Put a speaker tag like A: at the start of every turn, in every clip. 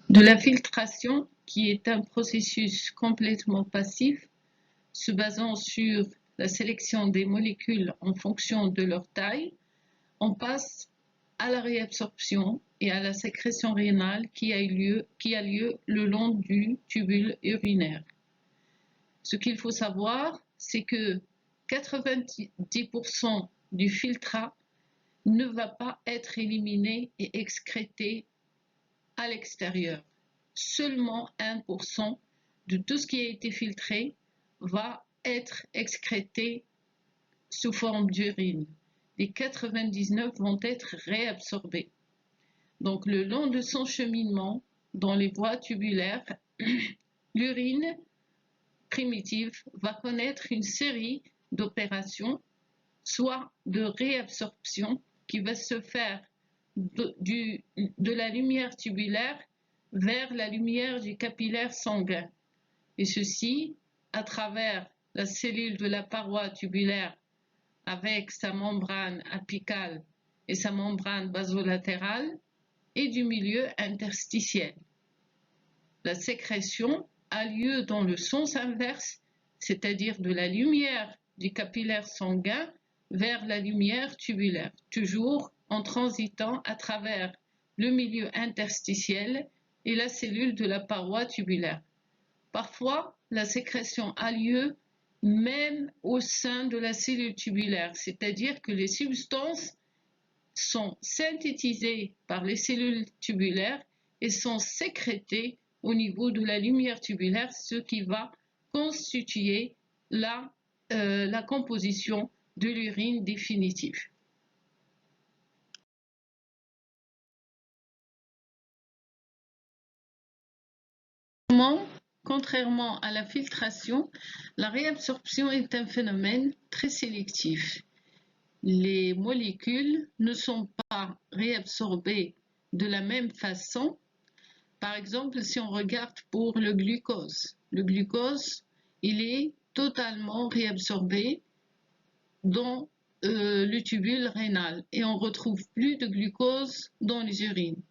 A: de la filtration, qui est un processus complètement passif, se basant sur la sélection des molécules en fonction de leur taille, on passe à la réabsorption et à la sécrétion rénale qui a lieu le long du tubule urinaire. Ce qu'il faut savoir, c'est que 90% du filtrat ne va pas être éliminé et excrété à l'extérieur. Seulement 1% de tout ce qui a été filtré va être excrété sous forme d'urine. Les 99 vont être réabsorbés. Donc, le long de son cheminement dans les voies tubulaires, l'urine primitive va connaître une série d'opérations, soit de réabsorption qui va se faire de la lumière tubulaire vers la lumière du capillaire sanguin. Et ceci à travers la cellule de la paroi tubulaire avec sa membrane apicale et sa membrane basolatérale et du milieu interstitiel. La sécrétion a lieu dans le sens inverse, c'est-à-dire de la lumière du capillaire sanguin vers la lumière tubulaire, toujours en transitant à travers le milieu interstitiel et la cellule de la paroi tubulaire. Parfois, la sécrétion a lieu même au sein de la cellule tubulaire, c'est-à-dire que les substances sont synthétisées par les cellules tubulaires et sont sécrétées au niveau de la lumière tubulaire, ce qui va constituer la composition de l'urine définitive. Contrairement à la filtration, la réabsorption est un phénomène très sélectif. Les molécules ne sont pas réabsorbées de la même façon. Par exemple, si on regarde pour le glucose, il est totalement réabsorbé dans le tubule rénal et on retrouve plus de glucose dans les urines,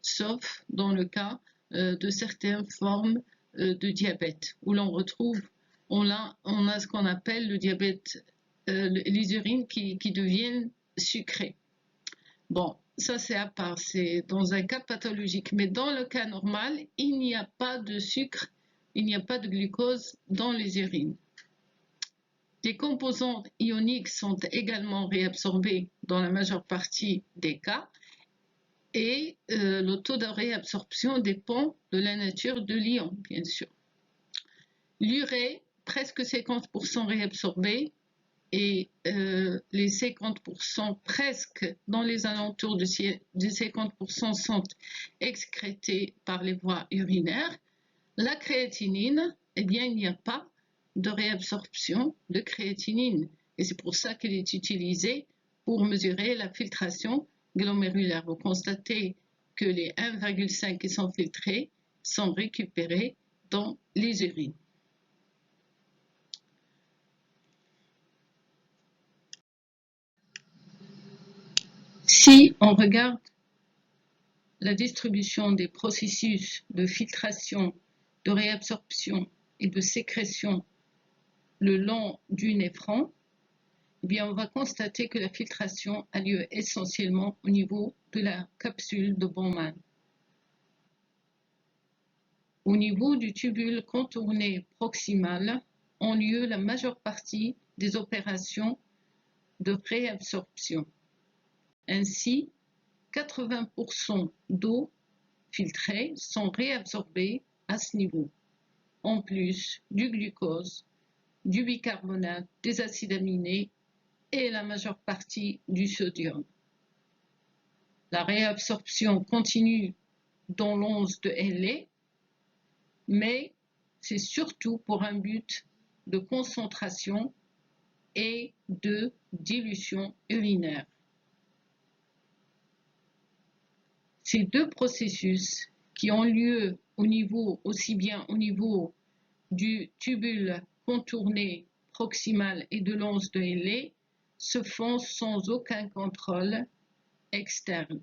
A: sauf dans le cas de certaines formes de diabète où l'on retrouve, on a ce qu'on appelle le diabète, les urines qui deviennent sucrées. Bon, ça c'est à part, c'est dans un cas pathologique, mais dans le cas normal, il n'y a pas de sucre, il n'y a pas de glucose dans les urines. Les composants ioniques sont également réabsorbés dans la majeure partie des cas et le taux de réabsorption dépend de la nature de l'ion, bien sûr. L'urée, presque 50% réabsorbé et les 50% presque dans les alentours de 50% sont excrétés par les voies urinaires. La créatinine, eh bien, il n'y a pas de réabsorption de créatinine et c'est pour ça qu'elle est utilisée pour mesurer la filtration glomérulaire. Vous constatez que les 1,5 qui sont filtrés sont récupérés dans les urines. Si on regarde la distribution des processus de filtration, de réabsorption et de sécrétion le long du néphron, eh bien, on va constater que la filtration a lieu essentiellement au niveau de la capsule de Bowman. Au niveau du tubule contourné proximal ont lieu la majeure partie des opérations de réabsorption. Ainsi, 80% d'eau filtrée sont réabsorbées à ce niveau, en plus du glucose, du bicarbonate, des acides aminés et la majeure partie du sodium. La réabsorption continue dans l'once de La, mais c'est surtout pour un but de concentration et de dilution urinaire. Ces deux processus qui ont lieu aussi bien au niveau du tubule contourné proximal et de l'once de La se font sans aucun contrôle externe,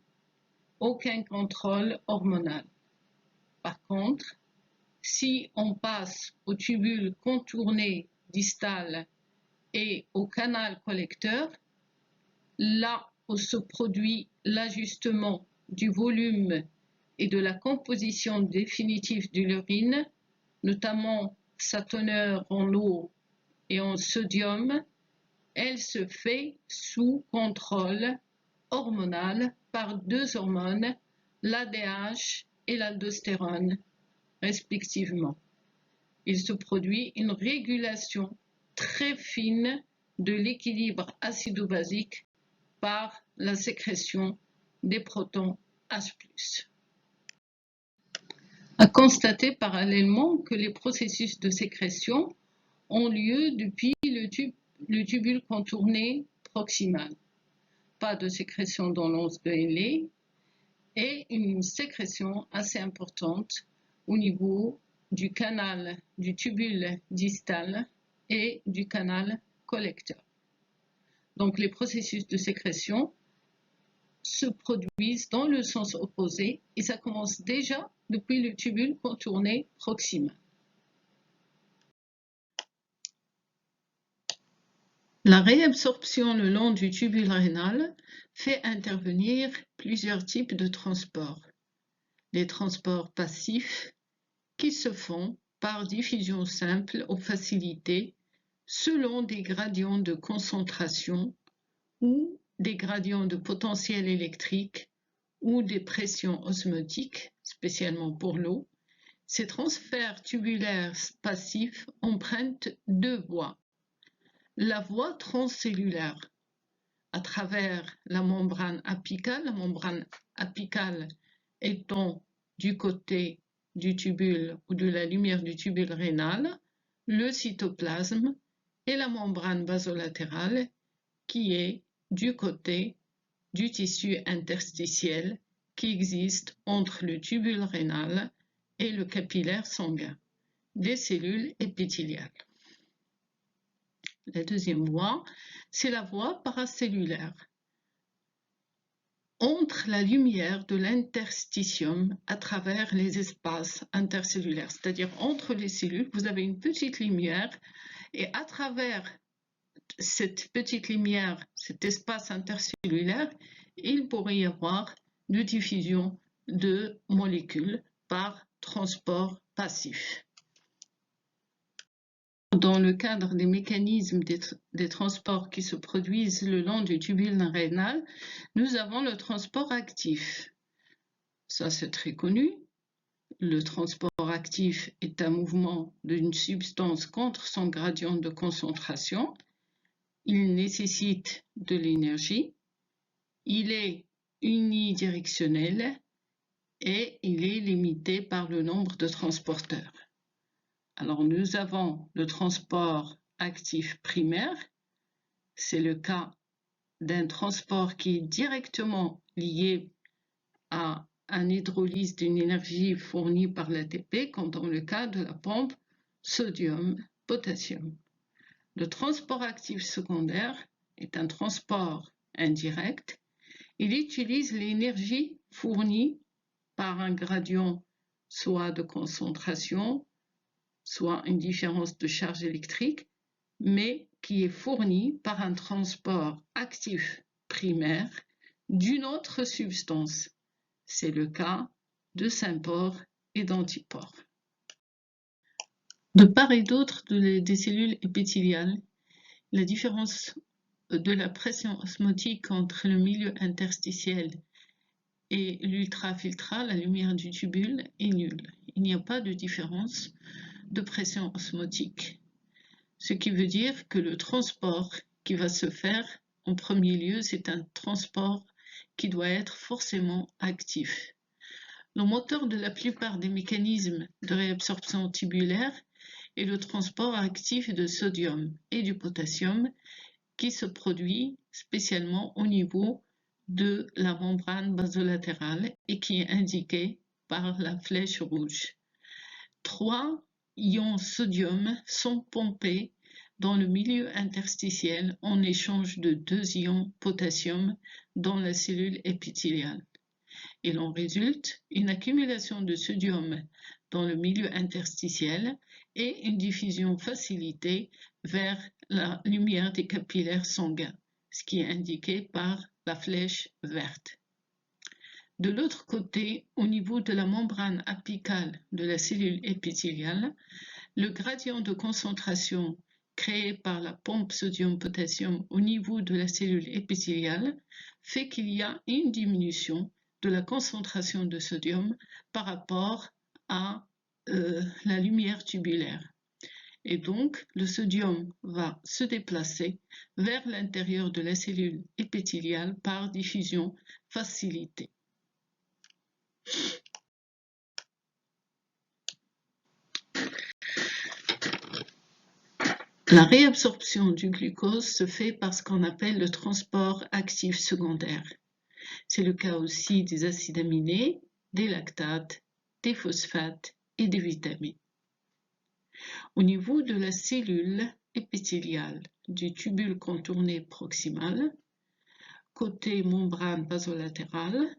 A: aucun contrôle hormonal. Par contre, si on passe au tubule contourné distal et au canal collecteur, là où se produit l'ajustement du volume et de la composition définitive de l'urine, notamment sa teneur en eau et en sodium, elle se fait sous contrôle hormonal par deux hormones, l'ADH et l'aldostérone, respectivement. Il se produit une régulation très fine de l'équilibre acido-basique par la sécrétion des protons H+. À constater parallèlement que les processus de sécrétion ont lieu depuis le tubule contourné proximal. Pas de sécrétion dans l'once de Henle et une sécrétion assez importante au niveau du canal du tubule distal et du canal collecteur. Donc les processus de sécrétion se produisent dans le sens opposé et ça commence déjà depuis le tubule contourné proximal. La réabsorption le long du tubule rénal fait intervenir plusieurs types de transports. Les transports passifs qui se font par diffusion simple ou facilitée selon des gradients de concentration ou des gradients de potentiel électrique ou des pressions osmotiques, spécialement pour l'eau. Ces transferts tubulaires passifs empruntent deux voies. La voie transcellulaire à travers la membrane apicale étant du côté du tubule ou de la lumière du tubule rénal, le cytoplasme et la membrane basolatérale qui est du côté du tissu interstitiel qui existe entre le tubule rénal et le capillaire sanguin, des cellules épithéliales. La deuxième voie, c'est la voie paracellulaire. Entre la lumière de l'interstitium à travers les espaces intercellulaires, c'est-à-dire entre les cellules, vous avez une petite lumière et à travers cette petite lumière, cet espace intercellulaire, il pourrait y avoir de diffusion de molécules par transport passif. Dans le cadre des mécanismes des transports qui se produisent le long du tubule rénal, nous avons le transport actif. Ça, c'est très connu. Le transport actif est un mouvement d'une substance contre son gradient de concentration. Il nécessite de l'énergie. Il est unidirectionnel et il est limité par le nombre de transporteurs. Alors, nous avons le transport actif primaire. C'est le cas d'un transport qui est directement lié à une hydrolyse d'une énergie fournie par l'ATP, comme dans le cas de la pompe sodium-potassium. Le transport actif secondaire est un transport indirect. Il utilise l'énergie fournie par un gradient soit de concentration, soit une différence de charge électrique, mais qui est fournie par un transport actif primaire d'une autre substance. C'est le cas de sympores et d'antipores. De part et d'autre des cellules épithéliales, la différence de la pression osmotique entre le milieu interstitiel et l'ultrafiltrat, la lumière du tubule, est nulle. Il n'y a pas de différence de pression osmotique. Ce qui veut dire que le transport qui va se faire en premier lieu, c'est un transport qui doit être forcément actif. Le moteur de la plupart des mécanismes de réabsorption tubulaire est le transport actif de sodium et du potassium qui se produit spécialement au niveau de la membrane basolatérale et qui est indiqué par la flèche rouge. 3 ions sodium sont pompés dans le milieu interstitiel en échange de 2 ions potassium dans la cellule épithéliale. Il en résulte une accumulation de sodium dans le milieu interstitiel et une diffusion facilitée vers la lumière des capillaires sanguins, ce qui est indiqué par la flèche verte. De l'autre côté, au niveau de la membrane apicale de la cellule épithéliale, le gradient de concentration créé par la pompe sodium-potassium au niveau de la cellule épithéliale fait qu'il y a une diminution de la concentration de sodium par rapport à la lumière tubulaire. Et donc, le sodium va se déplacer vers l'intérieur de la cellule épithéliale par diffusion facilitée. La réabsorption du glucose se fait par ce qu'on appelle le transport actif secondaire. C'est le cas aussi des acides aminés, des lactates, des phosphates et des vitamines. Au niveau de la cellule épithéliale du tubule contourné proximal, côté membrane basolatérale,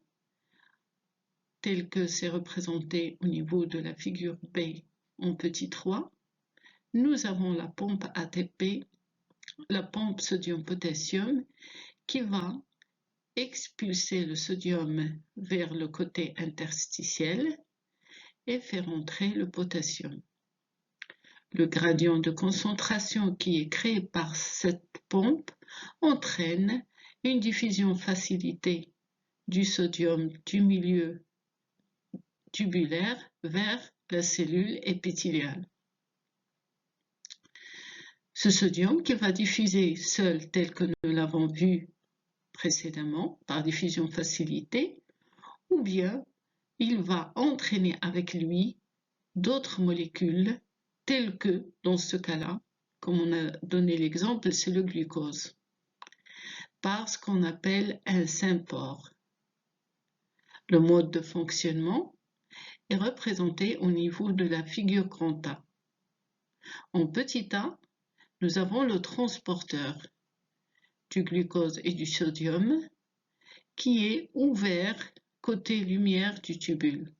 A: tel que c'est représenté au niveau de la figure B en petit 3, nous avons la pompe ATP, la pompe sodium-potassium, qui va expulser le sodium vers le côté interstitiel et faire entrer le potassium. Le gradient de concentration qui est créé par cette pompe entraîne une diffusion facilitée du sodium du milieu tubulaire vers la cellule épithéliale. Ce sodium qui va diffuser seul tel que nous l'avons vu précédemment par diffusion facilitée, ou bien il va entraîner avec lui d'autres molécules telles que, dans ce cas-là, comme on a donné l'exemple, c'est le glucose, par ce qu'on appelle un sympore. Le mode de fonctionnement est représenté au niveau de la figure grand A. En petit a, nous avons le transporteur du glucose et du sodium qui est ouvert côté lumière du tubule.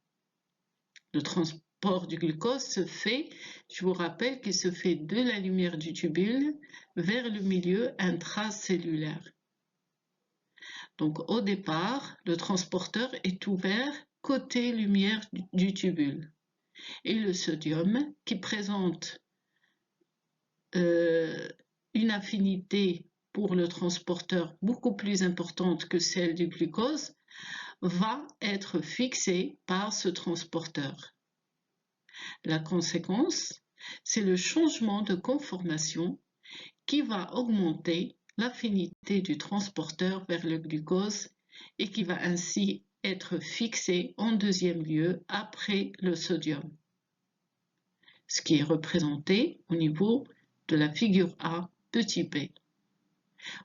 A: Le transport du glucose se fait, je vous rappelle qu'il se fait de la lumière du tubule vers le milieu intracellulaire. Donc au départ, le transporteur est ouvert côté lumière du tubule. Et le sodium, qui présente une affinité pour le transporteur beaucoup plus importante que celle du glucose, va être fixé par ce transporteur. La conséquence, c'est le changement de conformation qui va augmenter l'affinité du transporteur vers le glucose et qui va ainsi être fixé en deuxième lieu après le sodium, ce qui est représenté au niveau de la figure A, petit b.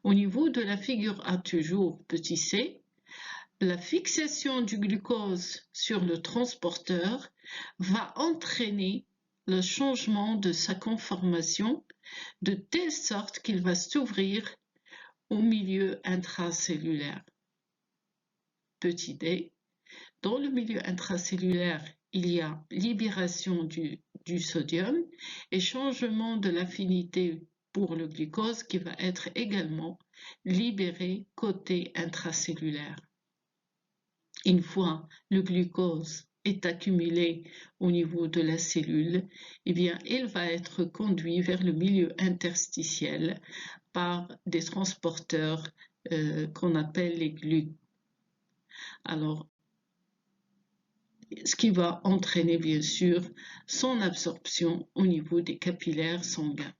A: Au niveau de la figure A toujours, petit c, la fixation du glucose sur le transporteur va entraîner le changement de sa conformation de telle sorte qu'il va s'ouvrir au milieu intracellulaire. Petit d, dans le milieu intracellulaire, il y a libération du sodium et changement de l'affinité pour le glucose qui va être également libéré côté intracellulaire. Une fois le glucose est accumulé au niveau de la cellule, eh bien, il va être conduit vers le milieu interstitiel par des transporteurs qu'on appelle les GLU. Alors, ce qui va entraîner bien sûr son absorption au niveau des capillaires sanguins.